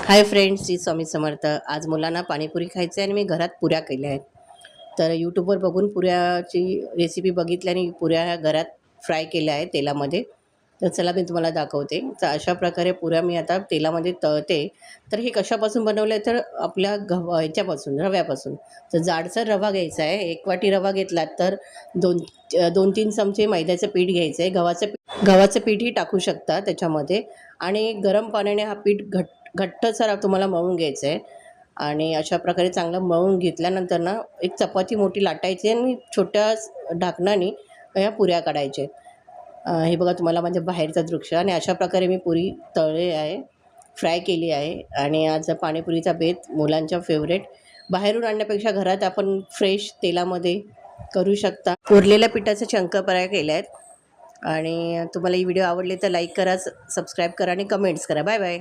Hi friends, Shri Swami Samarth. आज मुलांना पाणीपुरी खायचं आहे आणि मी घरात पुऱ्या केल्या आहेत. तर यूट्यूबवर बघून पुऱ्याची रेसिपी बघितल्याने पुऱ्या ह्या घरात फ्राय केल्या आहेत तेलामध्ये. तर चला मी तुम्हाला दाखवते. तर अशा प्रकारे पुऱ्या मी आता तेलामध्ये तळते. तर हे कशापासून बनवलं आहे, तर आपल्या ह्याच्यापासून, रव्यापासून. तर जाडसर रवा घ्यायचा आहे. 1 वाटी रवा घेतलात तर 2-3 चमचे मैद्याचं पीठ घ्यायचं आहे. गव्हाचं पीठही टाकू शकता त्याच्यामध्ये. आणि गरम पाण्याने हा पीठ घट्टसर तुम्हाला मळून घ्यायचं आहे. आणि अशा प्रकारे चांगलं मळून घेतल्यानंतर ना, एक चपाती मोठी लाटायची आणि छोट्या ढाकणाने ह्या पुऱ्या काढायच्या. हे बघा तुम्हाला माझ्या बाहेरचं दृश्य. आणि अशा प्रकारे मी पुरी तळली आहे, फ्राय केली आहे. आणि आज पाणीपुरीचा बेत मुलांच्या फेवरेट. बाहेरून आणण्यापेक्षा घरात आपण फ्रेश तेलामध्ये करू शकता. उरलेल्या पिठाचे शंकरपाळ्या केल्या आहेत. आणि तुम्हाला ही व्हिडिओ आवडली तर लाईक करा, सबस्क्राईब करा आणि कमेंट्स करा. Bye bye.